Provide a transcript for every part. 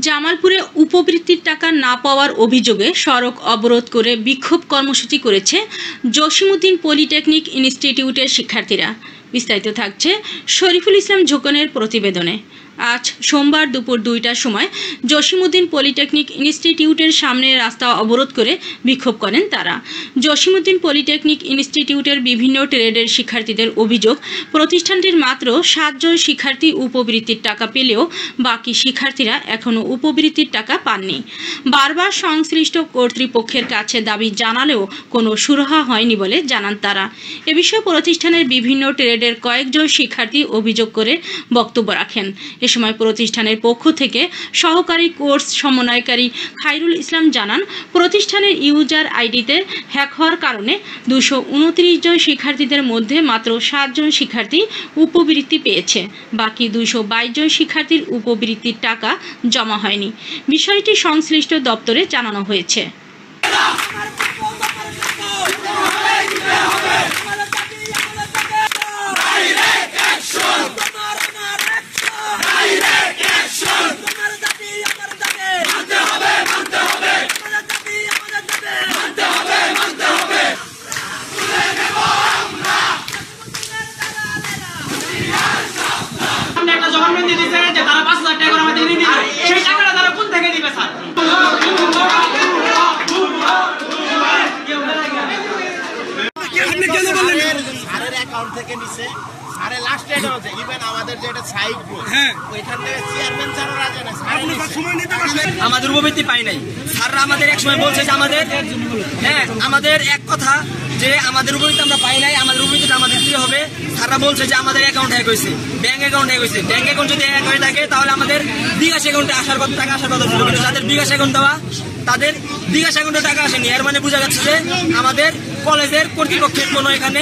জামালপুরে উপবৃত্তির টাকা না পাওয়ার অভিযোগে সড়ক অবরোধ করে বিক্ষোভ কর্মসূচি করেছে জসিমউদ্দিন পলিটেকনিক ইনস্টিটিউটের শিক্ষার্থীরা। বিস্তারিত থাকছে শরীফুল ইসলাম ঝোকনের প্রতিবেদনে। আজ সোমবার দুপুর ২টার সময় জসিমউদ্দিন পলিটেকনিক ইনস্টিটিউটের সামনে রাস্তা অবরোধ করে বিক্ষোভ করেন তারা। জসিমউদ্দিন পলিটেকনিক ইনস্টিটিউটের বিভিন্ন ট্রেডের শিক্ষার্থীদের অভিযোগ, প্রতিষ্ঠানটির মাত্র ৭ জন শিক্ষার্থী উপবৃত্তির টাকা পেলেও বাকি শিক্ষার্থীরা এখনও উপবৃত্তির টাকা পাননি। বারবার সংশ্লিষ্ট কর্তৃপক্ষের কাছে দাবি জানালেও কোনো সুরাহা হয়নি বলে জানান তারা। এ বিষয়ে প্রতিষ্ঠানের বিভিন্ন ট্রেডের কয়েকজন শিক্ষার্থী অভিযোগ করে বক্তব্য রাখেন। এ সময় প্রতিষ্ঠানের পক্ষ থেকে সহকারী কোর্স সমন্বয়কারী খায়রুল ইসলাম জানান, প্রতিষ্ঠানের ইউজার আইডিতে হ্যাক হওয়ার কারণে ২২৯ জন শিক্ষার্থীদের মধ্যে মাত্র ৭ জন শিক্ষার্থী উপবৃত্তি পেয়েছে। বাকি ২২২ জন শিক্ষার্থীর উপবৃত্তির টাকা জমা হয়নি। বিষয়টি সংশ্লিষ্ট দপ্তরে জানানো হয়েছে। আমাদের উপবৃত্তি পাই নাই। স্যাররা আমাদের এক সময় বলছে যে আমাদের এক কথা যে আমাদের উপবৃত্তি আমরা পাই নাই, আমাদের উপবৃত্তিটা আমাদের দিতে হবে। স্যাররা বলছে যে আমাদের অ্যাকাউন্ট হ্যাক হয়েছে, ব্যাংক অ্যাকাউন্ট হ্যাক হয়েছে। ব্যাংক অ্যাকাউন্ট যদি হ্যাক হয়ে থাকে তাহলে আমাদের বিকাশ অ্যাকাউন্টে আসার কথা, টাকা আসার কথা ছিল, কিন্তু তাদের বিকাশ অ্যাকাউন্ট দেওয়া, তাদের বিকাশ অ্যাকাউন্টে টাকা আসেনি। এর মানে বোঝা যাচ্ছে যে আমাদের কলেজের কর্তৃপক্ষের কোনো এখানে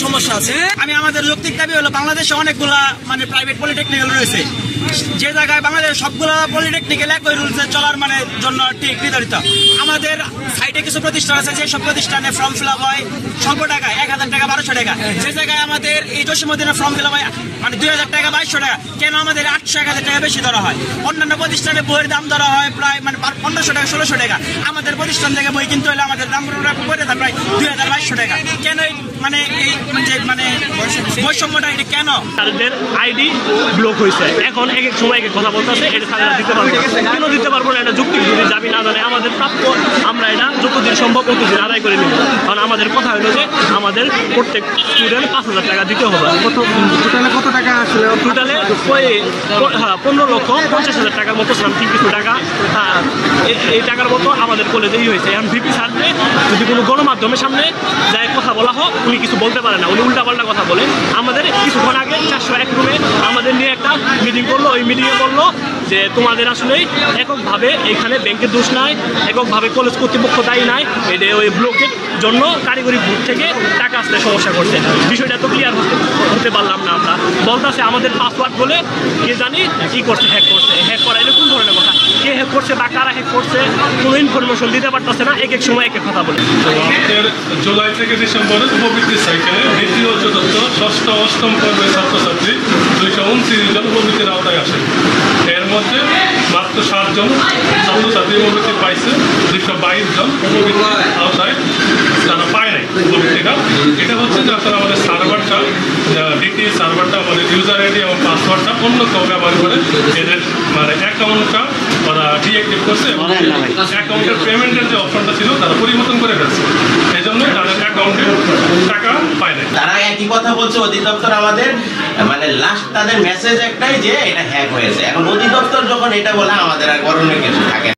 সমস্যা আছে। আমাদের যৌক্তিক দাবি হলো, বাংলাদেশে অনেকগুলা প্রাইভেট পলিটেকনিক্যাল রয়েছে, যে জায়গায় বাংলাদেশ সবগুলো পলিটেকনিক্যাল একই রুলসে চলার জন্য ঠিক নির্ধারিত। আমাদের সাইডে কিছু প্রতিষ্ঠান আছে, যেসব প্রতিষ্ঠানে ফর্ম ফিল আপ হয় স্বল্প টাকায় ১,০০০ টাকা ১,২০০ টাকা, যে জায়গায় আমাদের এই জসিমউদ্দিনের ফর্ম ফিল আপ হয় ২,০০০ টাকা ২,২০০ টাকা। কেন আমাদের ৮০০ ১,০০০ টাকা বেশি ধরা হয়? অন্যান্য প্রতিষ্ঠানে বইয়ের দাম ধরা হয় প্রায় ১৫০০ টাকা ১৬০০ টাকা। আমাদের প্রতিষ্ঠান থেকে বই কিনতে হলে আমাদের দাম পড়ে যায় প্রায় ২,২২০০ টাকা। কেন বৈষম্যটা এটা কেন? তাদের আইডি ব্লক হয়েছে, এখন এক এক সময় এক এক কথা বলতেছে, এটা তারা দিতে পারবো কেন দিতে পারবো না? এটা যুক্তি যদি দাবি না জানে আমাদের প্রাপ্য, আমরা এটা যতদিন সম্ভব ততদিন আদায় করে নিব। কারণ আমাদের কথা হলো যে আমাদের প্রত্যেক স্টুডেন্ট ৫,০০০ টাকা দিতে হবে। কত টাকা আসলে? টোটালে ১৫,৫০,০০০ টাকার মতো সামথিং কিছু টাকা, এই টাকার মতো আমাদের কলেজেই হয়েছে। এখন ভিপি স্যারকে যদি কোনো গণমাধ্যমের সামনে যায় কথা বলা হোক, উনি কিছু বলতে পারে না, উনি উল্টাপাল্টা কথা বলে। আমাদের কিছুক্ষণ আগে ৪০১ রুমে আমাদের নিয়ে একটা মিটিং করলো, ওই মিটিংয়ে বললো যে তোমাদের আসলে এককভাবে এখানে ব্যাংকের দোষ নাই, এককভাবে কলেজ কর্তৃপক্ষ দায়ী নাই, এটা ওই ব্লকের জন্য কারিগরি গ্রুপ থেকে টাকা আসতে সমস্যা করছে। বিষয়টা তো ক্লিয়ার হতে পারলাম না। আমরা বলতেছে আমাদের পাসওয়ার্ড বলে কে জানি কি করছে, হ্যাক করছে। হ্যাক করা এটা কোন ধরনের কথা? কে হ্যাক করছে বা কারা হ্যাক করছে কোনো ইনফরমেশন দিতে পারতেছে না, এক এক সময় এক এক কথা বলে। আমাদের জুলাই থেকে ডিসেম্বরে উপবৃত্তি সাইকেলে দ্বিতীয়, চতুর্থ, ষষ্ঠ, অষ্টম পর্বের ছাত্রছাত্রী ২২৯ জন উপবৃত্তির আওতায় আসে। এর মধ্যে মাত্র ৭ জন ছাত্রছাত্রী উপবৃত্তি পাইছে, ২২২ জন উপবৃত্তির আওতায় তারা পায় নাই উপবৃত্তিটা। এটা হচ্ছে যে আসলে আমাদের সার্ভারটা, ডিটি সার্ভারটা, আমাদের ইউজার আইডি এবং পাসওয়ার্ডটা অন্য কেউ ব্যবহার করে এদের অ্যাকাউন্টটা ওরা ডিঅ্যাক্টিভ করছে এবং অ্যাকাউন্টের পেমেন্টের যে অপশনটা ছিল তারা পরিবর্তন করে ফেলছে। এই জন্য তাদের অ্যাকাউন্টে টাকা পায় নাই। তারা একই কথা বলছে অধিদপ্তর আমাদের, লাস্ট তাদের মেসেজ একটাই যে এটা হ্যাক হয়েছে। এখন অধিদপ্তর যখন এটা বলে আমাদের আর করণীয় কিছু থাকে।